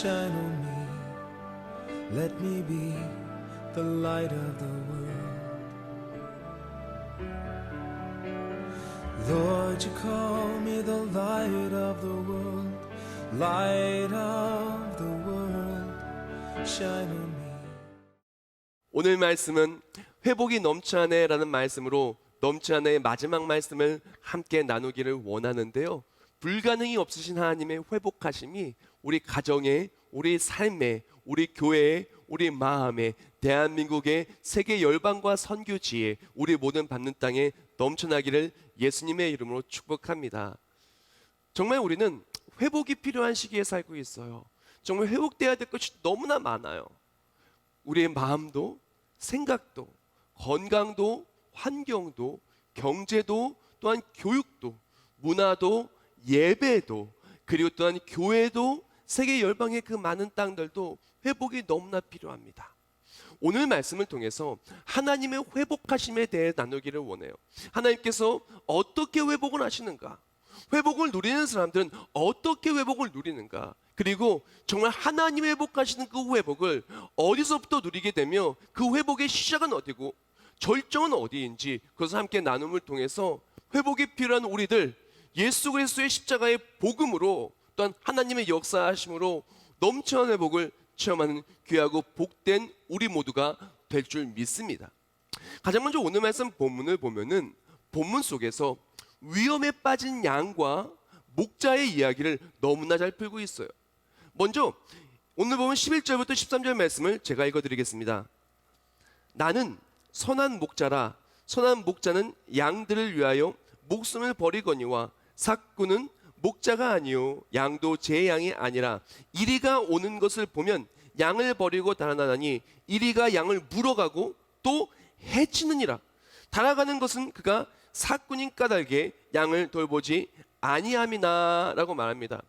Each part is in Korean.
shine on me. Let me be the light of the world. Lord, you call me the light of the world. Light of the world, shine on me. 오늘 말씀은 회복이 넘치 않네라는 말씀으로 넘치 않네의 마지막 말씀을 함께 나누기를 원하는데요. 불가능이 없으신 하나님의 회복하심이 우리 가정에, 우리 삶에, 우리 교회에, 우리 마음에, 대한민국의 세계 열방과 선교지에, 우리 모든 받는 땅에 넘쳐나기를 예수님의 이름으로 축복합니다. 정말 우리는 회복이 필요한 시기에 살고 있어요. 정말 회복돼야 될 것이 너무나 많아요. 우리의 마음도, 생각도, 건강도, 환경도, 경제도, 또한 교육도, 문화도, 예배도, 그리고 또한 교회도, 세계 열방의 그 많은 땅들도 회복이 너무나 필요합니다. 오늘 말씀을 통해서 하나님의 회복하심에 대해 나누기를 원해요. 하나님께서 어떻게 회복을 하시는가? 회복을 누리는 사람들은 어떻게 회복을 누리는가? 그리고 정말 하나님이 회복하시는 그 회복을 어디서부터 누리게 되며 그 회복의 시작은 어디고 절정은 어디인지 그것을 함께 나눔을 통해서 회복이 필요한 우리들, 예수 그리스도의 십자가의 복음으로 또한 하나님의 역사하심으로 넘치는 회복을 체험하는 귀하고 복된 우리 모두가 될 줄 믿습니다. 가장 먼저 오늘 말씀 본문을 보면은 본문 속에서 위험에 빠진 양과 목자의 이야기를 너무나 잘 풀고 있어요. 먼저 오늘 보면 11절부터 13절 말씀을 제가 읽어드리겠습니다. 나는 선한 목자라. 선한 목자는 양들을 위하여 목숨을 버리거니와 삭구는 목자가 아니요 양도 제 양이 아니라 이리가 오는 것을 보면 양을 버리고 달아나니 이리가 양을 물어가고 또 해치느니라. 달아가는 것은 그가 삭군인 까닭에 양을 돌보지 아니함이나 라고 말합니다.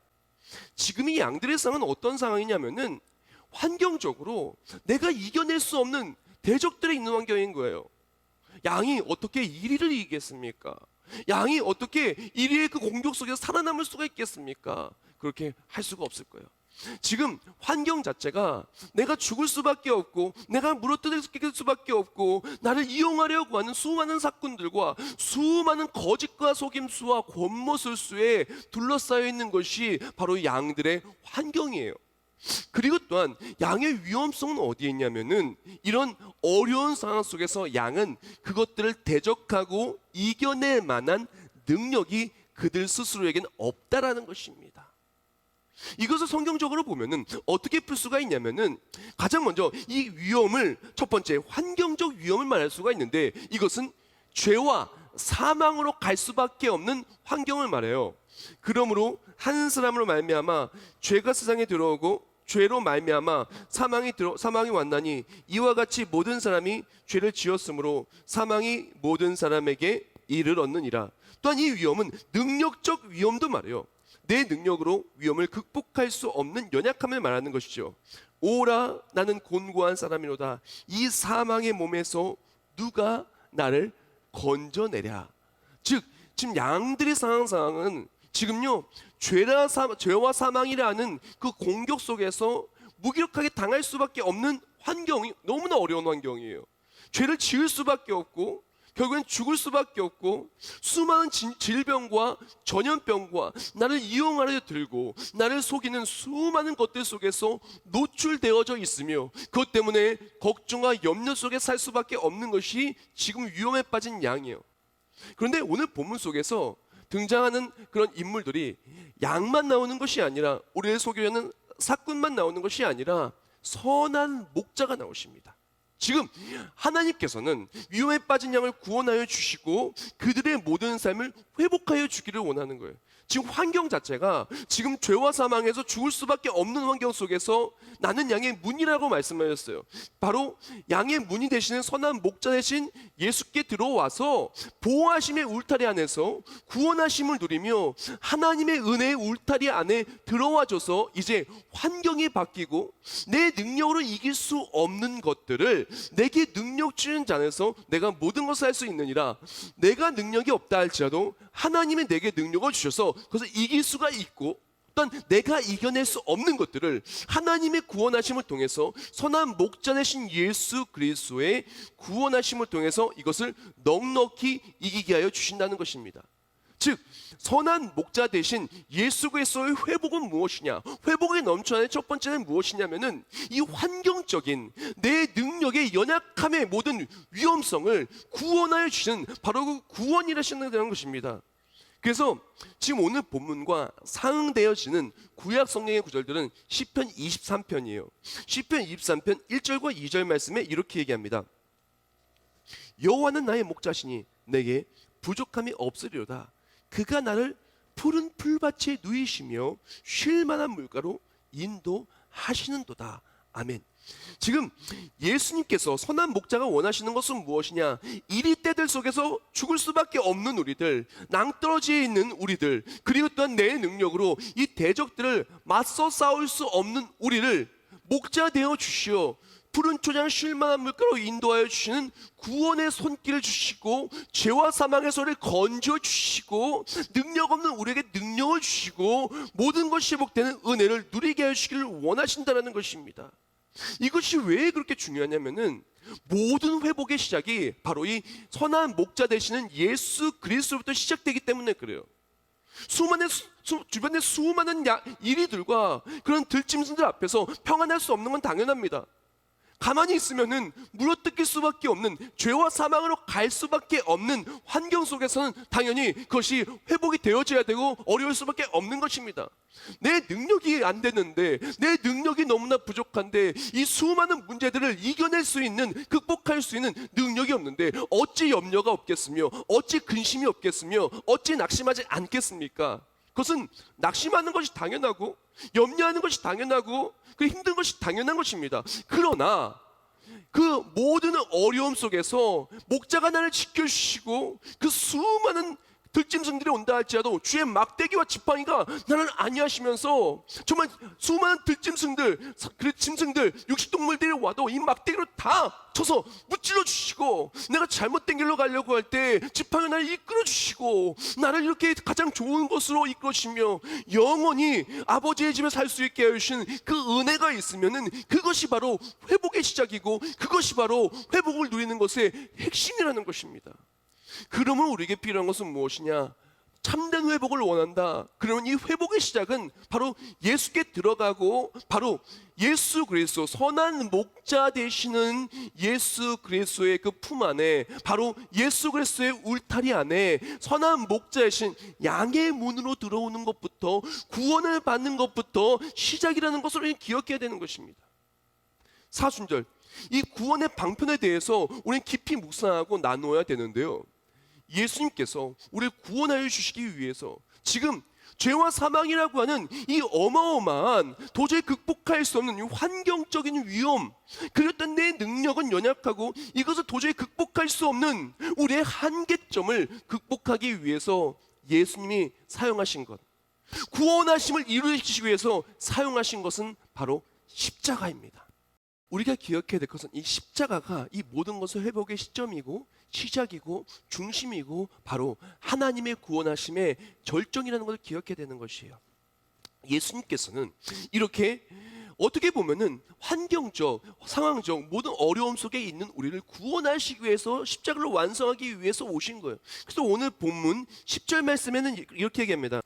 지금 이 양들의 상황은 어떤 상황이냐면은 환경적으로 내가 이겨낼 수 없는 대적들이 있는 환경인 거예요. 양이 어떻게 이리를 이기겠습니까? 양이 어떻게 이리의 그 공격 속에서 살아남을 수가 있겠습니까? 그렇게 할 수가 없을 거예요. 지금 환경 자체가 내가 죽을 수밖에 없고 내가 물어뜯을 수밖에 없고 나를 이용하려고 하는 수많은 사건들과 수많은 거짓과 속임수와 권모술수에 둘러싸여 있는 것이 바로 양들의 환경이에요. 그리고 또한 양의 위험성은 어디에 있냐면은 이런 어려운 상황 속에서 양은 그것들을 대적하고 이겨낼 만한 능력이 그들 스스로에겐 없다라는 것입니다. 이것을 성경적으로 보면은 어떻게 풀 수가 있냐면은 가장 먼저 이 위험을 첫 번째 환경적 위험을 말할 수가 있는데 이것은 죄와 사망으로 갈 수밖에 없는 환경을 말해요. 그러므로 한 사람으로 말미암아 죄가 세상에 들어오고 죄로 말미암아 사망이 왔나니 이와 같이 모든 사람이 죄를 지었으므로 사망이 모든 사람에게 이르렀느니라. 또한 이 위험은 능력적 위험도 말해요. 내 능력으로 위험을 극복할 수 없는 연약함을 말하는 것이죠. 오라 나는 곤고한 사람이로다. 이 사망의 몸에서 누가 나를 건져내랴. 즉 지금 양들의 상황은 지금요 죄와 사망이라는 그 공격 속에서 무기력하게 당할 수밖에 없는 환경이 너무나 어려운 환경이에요. 죄를 지을 수밖에 없고 결국엔 죽을 수밖에 없고 수많은 질병과 전염병과 나를 이용하려 들고 나를 속이는 수많은 것들 속에서 노출되어져 있으며 그것 때문에 걱정과 염려 속에 살 수밖에 없는 것이 지금 위험에 빠진 양이에요. 그런데 오늘 본문 속에서 등장하는 그런 인물들이 양만 나오는 것이 아니라 우리를 속이려는 사꾼만 나오는 것이 아니라 선한 목자가 나오십니다. 지금 하나님께서는 위험에 빠진 양을 구원하여 주시고 그들의 모든 삶을 회복하여 주기를 원하는 거예요. 지금 환경 자체가 지금 죄와 사망에서 죽을 수밖에 없는 환경 속에서 나는 양의 문이라고 말씀하셨어요. 바로 양의 문이 되시는 선한 목자 되신 예수께 들어와서 보호하심의 울타리 안에서 구원하심을 누리며 하나님의 은혜의 울타리 안에 들어와줘서 이제 환경이 바뀌고 내 능력으로 이길 수 없는 것들을 내게 능력 주는 자 안에서 내가 모든 것을 할 수 있느니라. 내가 능력이 없다 할지라도 하나님이 내게 능력을 주셔서 그것을 이길 수가 있고 또한 내가 이겨낼 수 없는 것들을 하나님의 구원하심을 통해서 선한 목자 되신 예수 그리스도의 구원하심을 통해서 이것을 넉넉히 이기게 하여 주신다는 것입니다. 즉 선한 목자 되신 예수 그리스도의 회복은 무엇이냐? 회복의 넘쳐나는 첫 번째는 무엇이냐면은 이 환경적인 내 능력의 연약함의 모든 위험성을 구원하여 주시는 바로 그 구원이라시는 것입니다. 그래서 지금 오늘 본문과 상응되어지는 구약 성경의 구절들은 시편 23편이에요. 시편 23편 1절과 2절 말씀에 이렇게 얘기합니다. 여호와는 나의 목자시니 내게 부족함이 없으리로다. 그가 나를 푸른 풀밭에 누이시며 쉴 만한 물가로 인도하시는도다. 아멘. 지금 예수님께서 선한 목자가 원하시는 것은 무엇이냐? 이리 때들 속에서 죽을 수밖에 없는 우리들, 낭떠러지에 있는 우리들, 그리고 또한 내 능력으로 이 대적들을 맞서 싸울 수 없는 우리를 목자 되어 주시어 푸른 초장 쉴만한 물가로 인도하여 주시는 구원의 손길을 주시고 죄와 사망에서를 건져 주시고 능력 없는 우리에게 능력을 주시고 모든 것이 회복되는 은혜를 누리게 해주시기를 원하신다는 것입니다. 이것이 왜 그렇게 중요하냐면은 모든 회복의 시작이 바로 이 선한 목자 되시는 예수 그리스도부터 시작되기 때문에 그래요. 주변의 수많은 이리들과 그런 들짐승들 앞에서 평안할 수 없는 건 당연합니다. 가만히 있으면은 물어뜯길 수밖에 없는 죄와 사망으로 갈 수밖에 없는 환경 속에서는 당연히 그것이 회복이 되어져야 되고 어려울 수밖에 없는 것입니다. 내 능력이 안 되는데, 내 능력이 너무나 부족한데 이 수많은 문제들을 이겨낼 수 있는, 극복할 수 있는 능력이 없는데 어찌 염려가 없겠으며 어찌 근심이 없겠으며 어찌 낙심하지 않겠습니까? 그것은 낙심하는 것이 당연하고 염려하는 것이 당연하고 그 힘든 것이 당연한 것입니다. 그러나 그 모든 어려움 속에서 목자가 나를 지켜주시고 그 수많은 들짐승들이 온다 할지라도 주의 막대기와 지팡이가 나를 안위하시면서 정말 수많은 들짐승들, 짐승들, 육식동물들이 와도 이 막대기로 다 쳐서 무찔러 주시고 내가 잘못된 길로 가려고 할 때 지팡이 나를 이끌어 주시고 나를 이렇게 가장 좋은 곳으로 이끌어 주시며 영원히 아버지의 집에 살 수 있게 해주신 그 은혜가 있으면은 그것이 바로 회복의 시작이고 그것이 바로 회복을 누리는 것의 핵심이라는 것입니다. 그러면 우리에게 필요한 것은 무엇이냐? 참된 회복을 원한다. 그러면 이 회복의 시작은 바로 예수께 들어가고 바로 예수 그리스도 선한 목자 되시는 예수 그리스도의 그 품 안에 바로 예수 그리스도의 울타리 안에 선한 목자이신 양의 문으로 들어오는 것부터 구원을 받는 것부터 시작이라는 것을 기억해야 되는 것입니다. 사순절 이 구원의 방편에 대해서 우리는 깊이 묵상하고 나누어야 되는데요. 예수님께서 우리를 구원하여 주시기 위해서 지금 죄와 사망이라고 하는 이 어마어마한 도저히 극복할 수 없는 이 환경적인 위험, 그랬던 내 능력은 연약하고 이것을 도저히 극복할 수 없는 우리의 한계점을 극복하기 위해서 예수님이 사용하신 것, 구원하심을 이루시기 위해서 사용하신 것은 바로 십자가입니다. 우리가 기억해야 될 것은 이 십자가가 이 모든 것을 회복의 시점이고 시작이고 중심이고 바로 하나님의 구원하심의 절정이라는 것을 기억해야 되는 것이에요. 예수님께서는 이렇게 어떻게 보면은 환경적, 상황적 모든 어려움 속에 있는 우리를 구원하시기 위해서 십자가를 완성하기 위해서 오신 거예요. 그래서 오늘 본문 10절 말씀에는 이렇게 얘기합니다.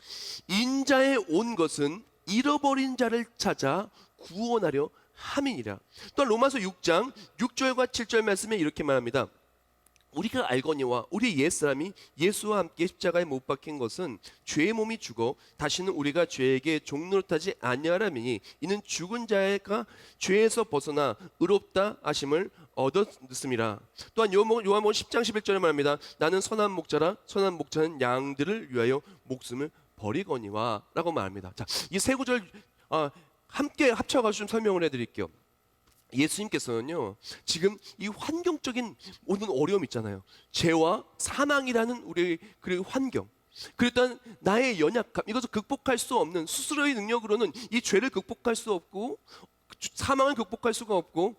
인자에 온 것은 잃어버린 자를 찾아 구원하려 함이니라. 또한 로마서 6장 6절과 7절 말씀에 이렇게 말합니다. 우리가 알거니와 우리 옛사람이 예수와 함께 십자가에 못 박힌 것은 죄의 몸이 죽어 다시는 우리가 죄에게 종노릇하지 아니하라미니 이는 죽은 자가 죄에서 벗어나 의롭다 하심을 얻었음이라. 또한 요한복음 10장 11절에 말합니다. 나는 선한 목자라 선한 목자는 양들을 위하여 목숨을 버리거니와 라고 말합니다. 자, 이 세 구절 함께 합쳐가지고 좀 설명을 해드릴게요. 예수님께서는요 지금 이 환경적인 모든 어려움 있잖아요. 죄와 사망이라는 우리의 그 환경, 그랬던 나의 연약함, 이것을 극복할 수 없는 스스로의 능력으로는 이 죄를 극복할 수 없고 사망을 극복할 수가 없고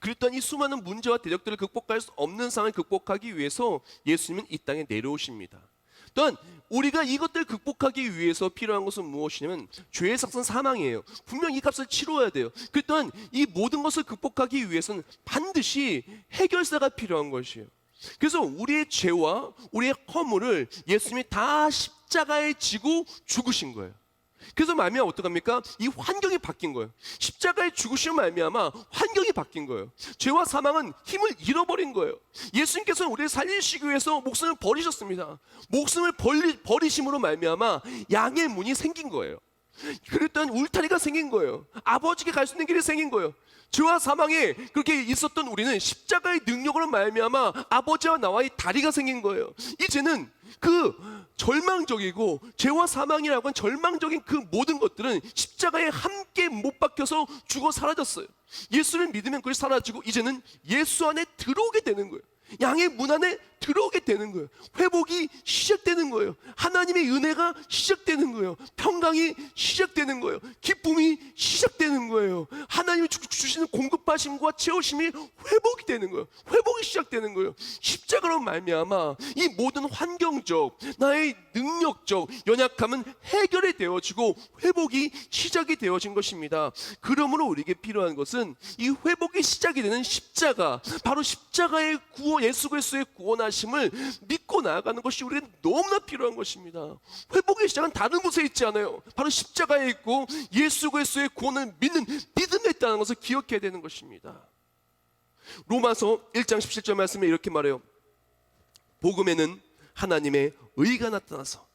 그랬던 이 수많은 문제와 대적들을 극복할 수 없는 상황을 극복하기 위해서 예수님은 이 땅에 내려오십니다. 또한 우리가 이것들 극복하기 위해서 필요한 것은 무엇이냐면 죄의 삭은 사망이에요. 분명 이 값을 치러야 돼요. 그 또한 이 모든 것을 극복하기 위해서는 반드시 해결사가 필요한 것이에요. 그래서 우리의 죄와 우리의 허물을 예수님이 다 십자가에 지고 죽으신 거예요. 그래서 말미암아 어떡합니까? 이 환경이 바뀐 거예요. 십자가에 죽으신 말미암아 환경이 바뀐 거예요. 죄와 사망은 힘을 잃어버린 거예요. 예수님께서는 우리를 살리시기 위해서 목숨을 버리셨습니다. 목숨을 버리심으로 말미암아 양의 문이 생긴 거예요. 그랬더니 울타리가 생긴 거예요. 아버지께 갈 수 있는 길이 생긴 거예요. 죄와 사망에 그렇게 있었던 우리는 십자가의 능력으로 말미암아 아버지와 나와의 다리가 생긴 거예요. 이제는 그 절망적이고 죄와 사망이라고 하는 절망적인 그 모든 것들은 십자가에 함께 못 박혀서 죽어 사라졌어요. 예수를 믿으면 그것이 사라지고 이제는 예수 안에 들어오게 되는 거예요. 양의 문 안에 들어오게 되는 거예요. 회복이 시작되는 거예요. 하나님의 은혜가 시작되는 거예요. 평강이 시작되는 거예요. 기쁨이 시작되는 거예요. 하나님이 주시는 공급하심과 채우심이 회복이 되는 거예요. 회복이 시작되는 거예요. 십자가로 말미암아 이 모든 환경적, 나의 능력적 연약함은 해결이 되어지고 회복이 시작이 되어진 것입니다. 그러므로 우리에게 필요한 것은 이 회복이 시작이 되는 십자가, 바로 십자가의 구원, 예수 그리스도의 구원하심을 믿고 나아가는 것이 우리에게 너무나 필요한 것입니다. 회복의 시작은 다른 곳에 있지 않아요. 바로 십자가에 있고 예수 그리스도의 구원을 믿는 믿음에 있다는 것을 기억해야 되는 것입니다. 로마서 1장 17절 말씀에 이렇게 말해요. 복음에는 하나님의 의가 나타나서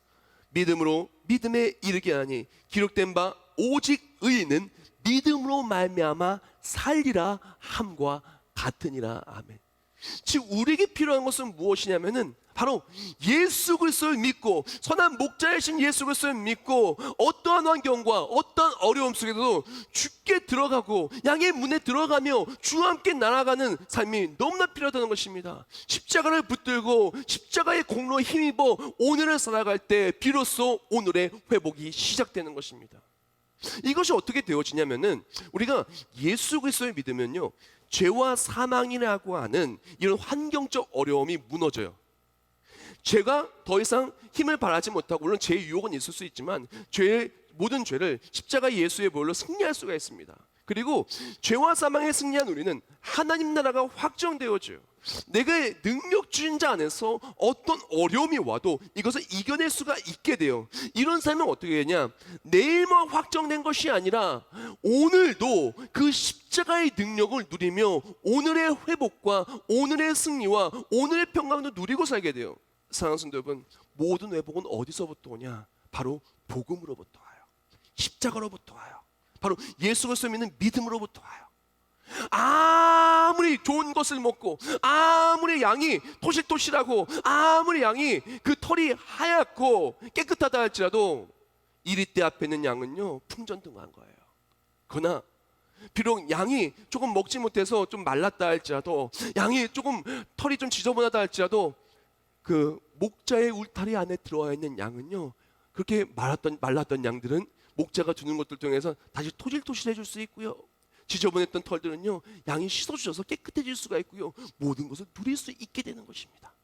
믿음으로 믿음에 이르게 하니 기록된 바 오직 의인은 믿음으로 말미암아 살리라 함과 같으니라. 아멘. 즉 우리에게 필요한 것은 무엇이냐면은 바로 예수 그리스도를 믿고 선한 목자이신 예수 그리스도를 믿고 어떠한 환경과 어떠한 어려움 속에도 주께 들어가고 양의 문에 들어가며 주와 함께 날아가는 삶이 너무나 필요하다는 것입니다. 십자가를 붙들고 십자가의 공로에 힘입어 오늘을 살아갈 때 비로소 오늘의 회복이 시작되는 것입니다. 이것이 어떻게 되어지냐면은 우리가 예수 그리스도를 믿으면요, 죄와 사망이라고 하는 이런 환경적 어려움이 무너져요. 죄가 더 이상 힘을 발하지 못하고, 물론 죄의 유혹은 있을 수 있지만 모든 죄를 십자가 예수의 보혈로 승리할 수가 있습니다. 그리고 죄와 사망에 승리한 우리는 하나님 나라가 확정되어져요. 내가 능력주인 자 안에서 어떤 어려움이 와도 이것을 이겨낼 수가 있게 돼요. 이런 삶은 어떻게 되냐, 내일만 확정된 것이 아니라 오늘도 그 십자가의 능력을 누리며 오늘의 회복과 오늘의 승리와 오늘의 평강도 누리고 살게 돼요. 사랑하는 성도 여러분, 모든 회복은 어디서부터 오냐? 바로 복음으로부터 와요. 십자가로부터 와요. 바로 예수 그리스도 믿는 믿음으로부터 와요. 아무리 좋은 것을 먹고 아무리 양이 토실토실하고 아무리 양이 그 털이 하얗고 깨끗하다 할지라도 이리떼 앞에 있는 양은요 풍전등화한 거예요. 그러나 비록 양이 조금 먹지 못해서 좀 말랐다 할지라도, 양이 조금 털이 좀 지저분하다 할지라도 그 목자의 울타리 안에 들어와 있는 양은요, 그렇게 말랐던 양들은 목자가 주는 것들 통해서 다시 토실토실해질 수 있고요, 지저분했던 털들은요 양이 씻어주셔서 깨끗해질 수가 있고요, 모든 것을 누릴 수 있게 되는 것입니다.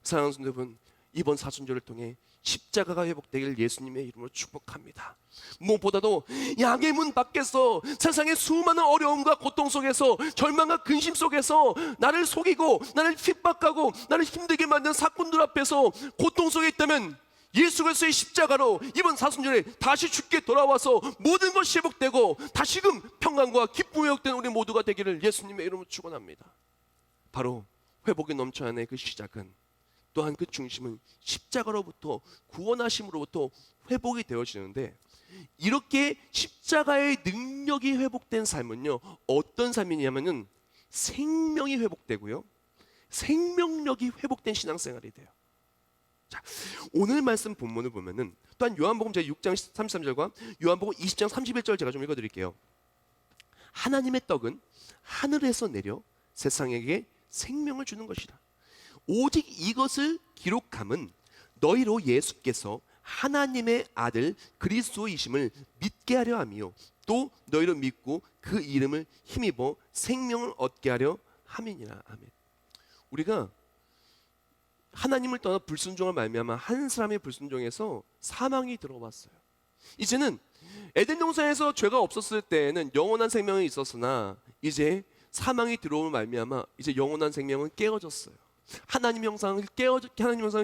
사랑하는 성도 여러분, 이번 사순절을 통해 십자가가 회복되길 예수님의 이름으로 축복합니다. 무엇보다도 양의 문 밖에서 세상의 수많은 어려움과 고통 속에서 절망과 근심 속에서 나를 속이고 나를 핍박하고 나를 힘들게 만든 사건들 앞에서 고통 속에 있다면 예수 그리스도의 십자가로 이번 사순절에 다시 주께 돌아와서 모든 것이 회복되고 다시금 평강과 기쁨이 회복된 우리 모두가 되기를 예수님의 이름으로 축원합니다. 바로 회복이 넘쳐야 하는 그 시작은, 또한 그 중심은 십자가로부터 구원하심으로부터 회복이 되어지는데, 이렇게 십자가의 능력이 회복된 삶은요 어떤 삶이냐면은 생명이 회복되고요, 생명력이 회복된 신앙생활이 돼요. 자, 오늘 말씀 본문을 보면은 또한 요한복음 제6장 33절과 요한복음 20장 31절 제가 좀 읽어드릴게요. 하나님의 떡은 하늘에서 내려 세상에게 생명을 주는 것이라. 오직 이것을 기록함은 너희로 예수께서 하나님의 아들 그리스도이심을 믿게 하려 함이요, 또 너희로 믿고 그 이름을 힘입어 생명을 얻게 하려 함이니라. 아멘. 우리가 하나님을 떠나 불순종을 말미암아 한 사람의 불순종에서 사망이 들어왔어요. 이제는 에덴 동산에서 죄가 없었을 때에는 영원한 생명이 있었으나 이제 사망이 들어올 말미암아 이제 영원한 생명은 깨어졌어요. 하나님 형상은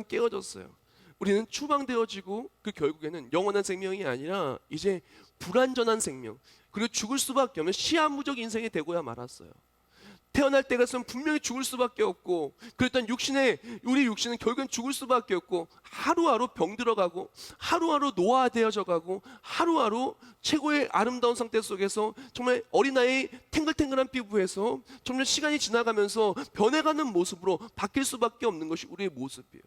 깨어졌어요. 우리는 추방되어지고 그 결국에는 영원한 생명이 아니라 이제 불완전한 생명, 그리고 죽을 수밖에 없는 시한무적 인생이 되고야 말았어요. 태어날 때가 있으면 분명히 죽을 수밖에 없고, 그랬던 우리 육신은 결국엔 죽을 수밖에 없고, 하루하루 병들어가고 하루하루 노화되어져 가고 하루하루 최고의 아름다운 상태 속에서 정말 어린아이 탱글탱글한 피부에서 점점 시간이 지나가면서 변해가는 모습으로 바뀔 수밖에 없는 것이 우리의 모습이에요.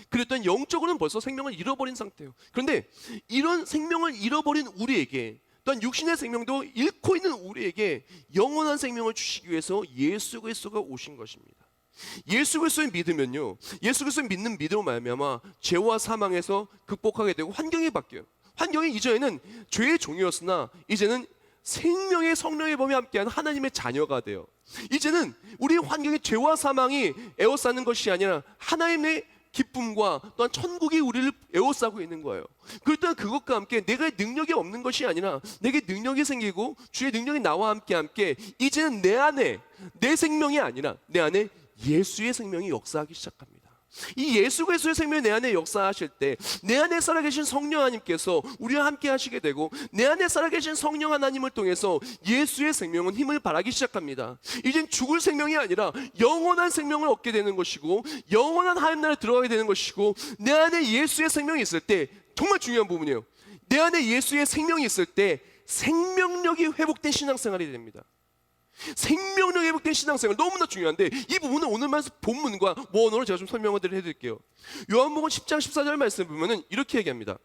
그랬던 영적으로는 벌써 생명을 잃어버린 상태예요. 그런데 이런 생명을 잃어버린 우리에게, 또한 육신의 생명도 잃고 있는 우리에게 영원한 생명을 주시기 위해서 예수 그리스도가 오신 것입니다. 예수 그리스도를 믿으면요, 예수 그리스도를 믿는 믿음으로 말미암아 죄와 사망에서 극복하게 되고 환경이 바뀌어요. 환경이 이전에는 죄의 종이었으나 이제는 생명의 성령의 범위 함께한 하나님의 자녀가 돼요. 이제는 우리의 환경이 죄와 사망이 에워싸는 것이 아니라 하나님의 기쁨과 또한 천국이 우리를 에워싸고 있는 거예요. 그렇다면 그것과 함께 내가 능력이 없는 것이 아니라 내게 능력이 생기고 주의 능력이 나와 함께 이제는 내 안에 내 생명이 아니라 내 안에 예수의 생명이 역사하기 시작합니다. 이 예수 그리스도의 생명이 내 안에 역사하실 때 내 안에 살아계신 성령 하나님께서 우리와 함께 하시게 되고, 내 안에 살아계신 성령 하나님을 통해서 예수의 생명은 힘을 발하기 시작합니다. 이젠 죽을 생명이 아니라 영원한 생명을 얻게 되는 것이고, 영원한 하나님 나라에 들어가게 되는 것이고, 내 안에 예수의 생명이 있을 때, 정말 중요한 부분이에요, 내 안에 예수의 생명이 있을 때 생명력이 회복된 신앙생활이 됩니다. 생명력이 회복된 신앙생활 너무나 중요한데, 이 부분은 오늘 말씀 본문과 원어로 제가 좀 설명을 해드릴게요. 요한복음 10장 14절 말씀 보면은 이렇게 얘기합니다.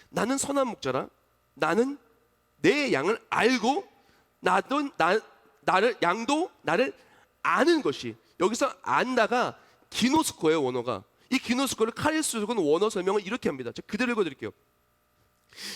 나는 선한 목자라. 나는 내 양을 알고 양도 나를 아는 것이, 여기서 안다가 기노스코예요, 원어가. 이 기노스코를 카리스 적은 원어 설명을 이렇게 합니다. 제가 그대로 읽어드릴게요.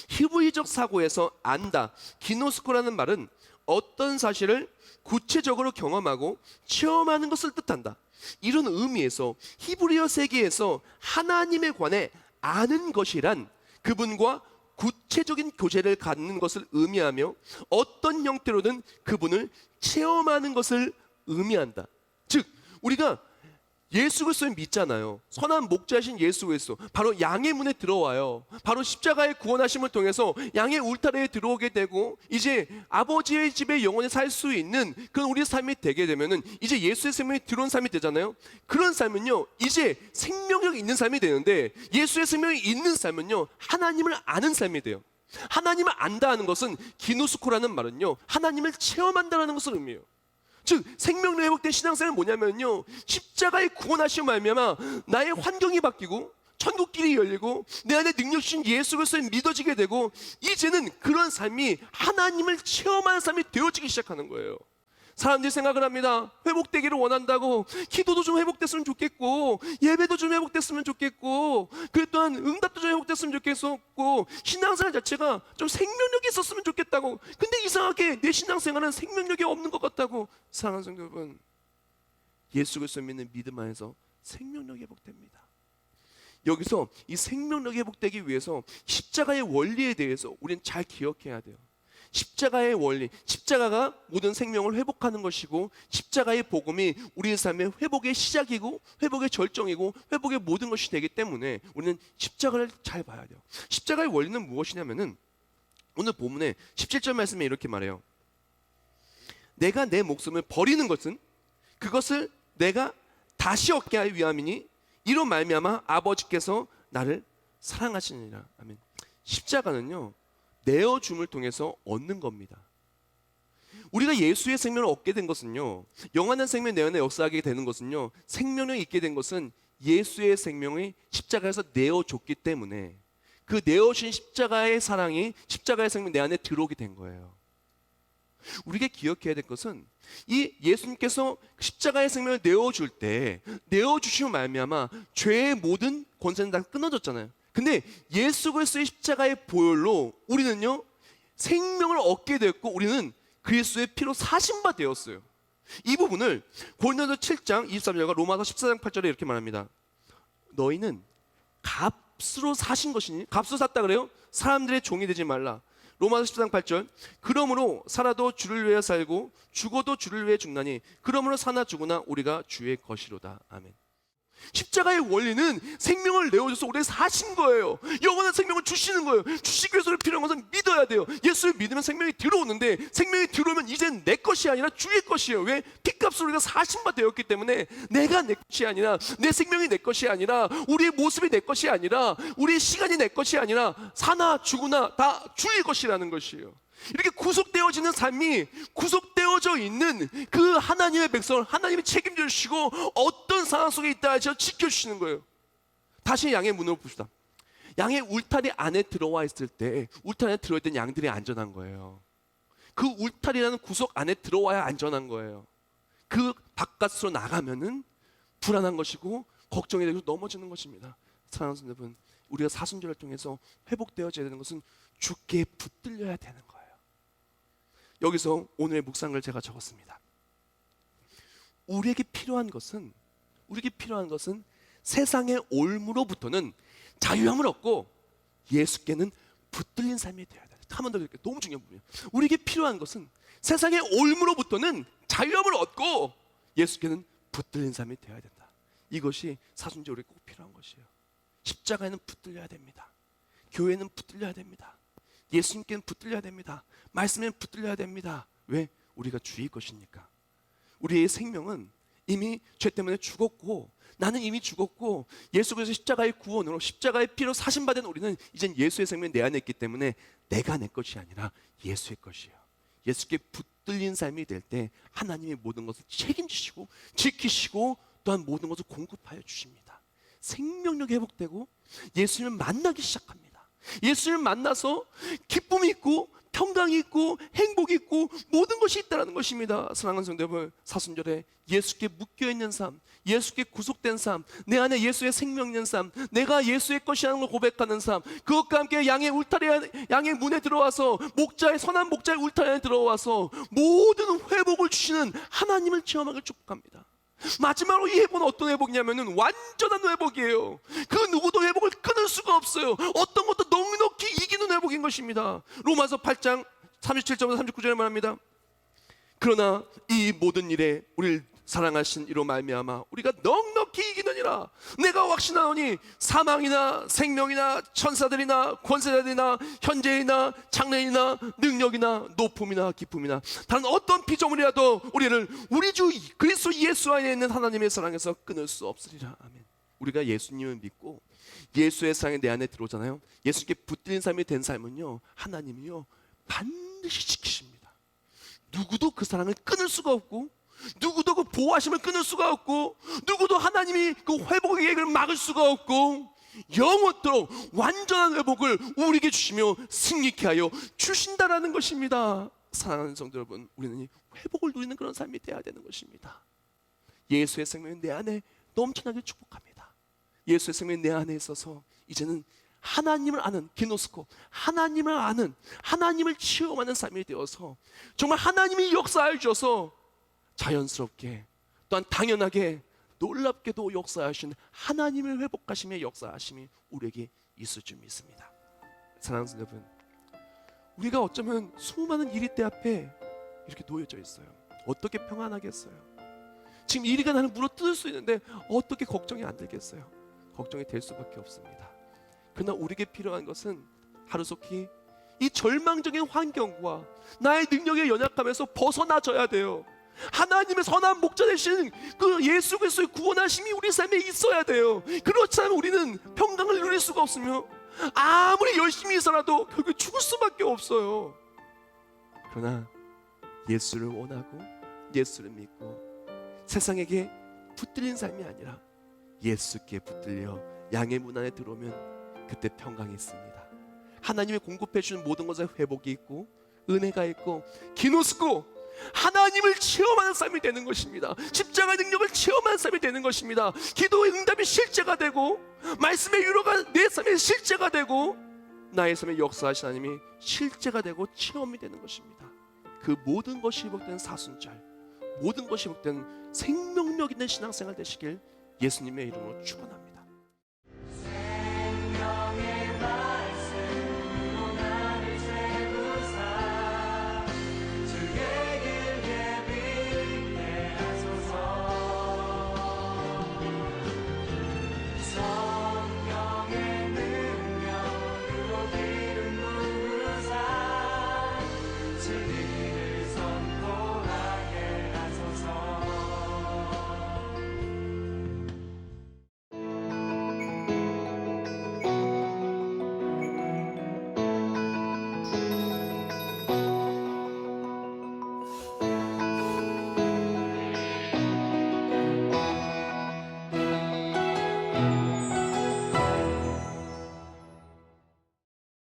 히브리적 사고에서 안다, 기노스코라는 말은 어떤 사실을 구체적으로 경험하고 체험하는 것을 뜻한다. 이런 의미에서 히브리어 세계에서 하나님에 관해 아는 것이란 그분과 구체적인 교제를 갖는 것을 의미하며 어떤 형태로든 그분을 체험하는 것을 의미한다. 즉, 우리가 예수 그리스도를 믿잖아요. 선한 목자신 예수 그리스도, 바로 양의 문에 들어와요. 바로 십자가의 구원하심을 통해서 양의 울타리에 들어오게 되고, 이제 아버지의 집에 영원히 살 수 있는 그런 우리의 삶이 되게 되면은 이제 예수의 생명이 들어온 삶이 되잖아요. 그런 삶은요, 이제 생명력이 있는 삶이 되는데, 예수의 생명이 있는 삶은요, 하나님을 아는 삶이 돼요. 하나님을 안다 하는 것은, 기누스코라는 말은요, 하나님을 체험한다라는 것을 의미해요. 즉, 생명력 회복된 신앙생활은 뭐냐면요, 십자가의 구원하심을 말미암아 나의 환경이 바뀌고 천국길이 열리고 내 안에 능력신 예수 그리스도를 믿어지게 되고, 이제는 그런 삶이 하나님을 체험하는 삶이 되어지기 시작하는 거예요. 사람들이 생각을 합니다. 회복되기를 원한다고. 기도도 좀 회복됐으면 좋겠고, 예배도 좀 회복됐으면 좋겠고, 그리고 또한 응답도 좀 회복됐으면 좋겠고, 신앙생활 자체가 좀 생명력이 있었으면 좋겠다고. 근데 이상하게 내 신앙생활은 생명력이 없는 것 같다고. 사랑하는 성도 여러분, 예수 그리스도 믿는 믿음 안에서 생명력이 회복됩니다. 여기서 이 생명력이 회복되기 위해서 십자가의 원리에 대해서 우리는 잘 기억해야 돼요. 십자가의 원리, 십자가가 모든 생명을 회복하는 것이고, 십자가의 복음이 우리의 삶의 회복의 시작이고 회복의 절정이고 회복의 모든 것이 되기 때문에 우리는 십자가를 잘 봐야 돼요. 십자가의 원리는 무엇이냐면은, 오늘 본문에 17절 말씀에 이렇게 말해요. 내가 내 목숨을 버리는 것은 그것을 내가 다시 얻게 하기 위함이니 이로 말미암아 아버지께서 나를 사랑하시느니라. 아멘. 십자가는요, 내어줌을 통해서 얻는 겁니다. 우리가 예수의 생명을 얻게 된 것은요, 영원한 생명 내 안에 역사하게 되는 것은요, 생명력이 있게 된 것은 예수의 생명이 십자가에서 내어줬기 때문에, 그 내어주신 십자가의 사랑이, 십자가의 생명 내 안에 들어오게 된 거예요. 우리가 기억해야 될 것은, 이 예수님께서 십자가의 생명을 내어줄 때, 내어주시면 말미암아 죄의 모든 권세는 다 끊어졌잖아요. 근데 예수 그리스도의 십자가의 보혈로 우리는요, 생명을 얻게 됐고, 우리는 그리스도의 피로 사신 바 되었어요. 이 부분을 고린도서 7장 23절과 로마서 14장 8절에 이렇게 말합니다. 너희는 값으로 사신 것이니, 값으로 샀다 그래요? 사람들의 종이 되지 말라. 로마서 14장 8절, 그러므로 살아도 주를 위하여 살고 죽어도 주를 위해 죽나니 그러므로 사나 죽으나 우리가 주의 것이로다. 아멘. 십자가의 원리는 생명을 내어줘서 우리에게 사신 거예요. 영원한 생명을 주시는 거예요. 주시기 위해서 필요한 것은 믿어야 돼요. 예수를 믿으면 생명이 들어오는데, 생명이 들어오면 이제는 내 것이 아니라 주의 것이에요. 왜? 핏값으로 우리가 사신 바 되었기 때문에 내가 내 것이 아니라, 내 생명이 내 것이 아니라, 우리의 모습이 내 것이 아니라, 우리의 시간이 내 것이 아니라 사나 죽으나 다 주의 것이라는 것이에요. 이렇게 구속되어지는 삶이, 구속되어져 있는 그 하나님의 백성을 하나님이 책임져 주시고 어떤 상황 속에 있다 할지라도 지켜주시는 거예요. 다시 양의 문으로 봅시다. 양의 울타리 안에 들어와 있을 때, 울타리 안에 들어있을 때 양들이 안전한 거예요. 그 울타리라는 구속 안에 들어와야 안전한 거예요. 그 바깥으로 나가면은 불안한 것이고 걱정이 되고 넘어지는 것입니다. 사랑하는 여러분, 우리가 사순절을 통해서 회복되어져야 되는 것은 주께 붙들려야 되는 거예요. 여기서 오늘의 묵상을 제가 적었습니다. 우리에게 필요한 것은 세상의 올무로부터는 자유함을 얻고 예수께는 붙들린 삶이 되어야 돼요. 한 번 더 드릴게요. 너무 중요한 부분이에요. 우리에게 필요한 것은 세상의 올무로부터는 자유함을 얻고 예수께는 붙들린 삶이 되어야 된다. 이것이 사순절 우리에게 꼭 필요한 것이에요. 십자가에는 붙들려야 됩니다. 교회는 붙들려야 됩니다. 예수님께는 붙들려야 됩니다. 말씀에는 붙들려야 됩니다. 왜? 우리가 주의 것이니까. 우리의 생명은 이미 죄 때문에 죽었고, 나는 이미 죽었고, 예수 그리스도의 십자가의 구원으로, 십자가의 피로 사신받은 우리는 이젠 예수의 생명이 내 안에 있기 때문에 내가 내 것이 아니라 예수의 것이에요. 예수께 붙들린 삶이 될 때 하나님이 모든 것을 책임지시고 지키시고 또한 모든 것을 공급하여 주십니다. 생명력이 회복되고 예수님을 만나기 시작합니다. 예수님을 만나서 기쁨이 있고 평강이 있고 행복이 있고 모든 것이 있다는 것입니다. 사랑하는 성도 여러분, 사순절에 예수께 묶여있는 삶, 예수께 구속된 삶, 내 안에 예수의 생명 있는 삶, 내가 예수의 것이라는 걸 고백하는 삶, 그것과 함께 양의 울타리, 양의 문에 들어와서 목자의, 선한 목자의 울타리 안에 들어와서 모든 회복을 주시는 하나님을 체험하길 축복합니다. 마지막으로 이 회복은 어떤 회복이냐면은 완전한 회복이에요. 그 누구도 회복을 끊을 수가 없어요. 어떤 것도 넉넉히 이기는 회복인 것입니다. 로마서 8장 37절부터 39절에 말합니다. 그러나 이 모든 일에 우리를 사랑하신 이로 말미암아 우리가 넉넉히 이기느니라. 내가 확신하노니 사망이나 생명이나 천사들이나 권세자들이나 현재이나 장래이나 능력이나 높음이나 기쁨이나 다른 어떤 피조물이라도 우리를 우리 주 그리스도 예수 안에 있는 하나님의 사랑에서 끊을 수 없으리라. 아멘. 우리가 예수님을 믿고 예수의 사랑이 내 안에 들어오잖아요. 예수께 붙들린 삶이 된 삶은요, 하나님이요 반드시 지키십니다. 누구도 그 사랑을 끊을 수가 없고, 누구도 그 보호하심을 끊을 수가 없고, 누구도 하나님이 그 회복의 계획을 막을 수가 없고, 영원토록 완전한 회복을 우리에게 주시며 승리케 하여 주신다라는 것입니다. 사랑하는 성도 여러분, 우리는 회복을 누리는 그런 삶이 되어야 되는 것입니다. 예수의 생명이 내 안에 넘쳐나게 축복합니다. 예수의 생명이 내 안에 있어서 이제는 하나님을 아는 기노스코, 하나님을 아는, 하나님을 체험하는 삶이 되어서 정말 하나님이 역사해 주셔서 자연스럽게 또한 당연하게 놀랍게도 역사하신 하나님의 회복하심의 역사하심이 우리에게 있을 줄 믿습니다. 사랑하는 여러분, 우리가 어쩌면 수많은 일이 때 앞에 이렇게 놓여져 있어요. 어떻게 평안하겠어요? 지금 일이가 나를 물어뜯을 수 있는데 어떻게 걱정이 안 되겠어요? 걱정이 될 수밖에 없습니다. 그러나 우리에게 필요한 것은 하루속히 이 절망적인 환경과 나의 능력에 연약함에서 벗어나져야 돼요. 하나님의 선한 목자 되신 그 예수 그리스도의 구원하심이 우리 삶에 있어야 돼요. 그렇지 않으면 우리는 평강을 누릴 수가 없으며 아무리 열심히 해서라도 결국에 죽을 수밖에 없어요. 그러나 예수를 원하고 예수를 믿고 세상에게 붙들린 삶이 아니라 예수께 붙들려 양의 문 안에 들어오면 그때 평강이 있습니다. 하나님이 공급해 주는 모든 것에 회복이 있고 은혜가 있고 기노스코, 하나님을 체험하는 삶이 되는 것입니다. 십자가의 능력을 체험하는 삶이 되는 것입니다. 기도의 응답이 실제가 되고 말씀의 위로가 내 삶의 실제가 되고 나의 삶의 역사하신 하나님이 실제가 되고 체험이 되는 것입니다. 그 모든 것이 회복되는 사순절, 모든 것이 회복되는 생명력 있는 신앙생활 되시길 예수님의 이름으로 축원합니다.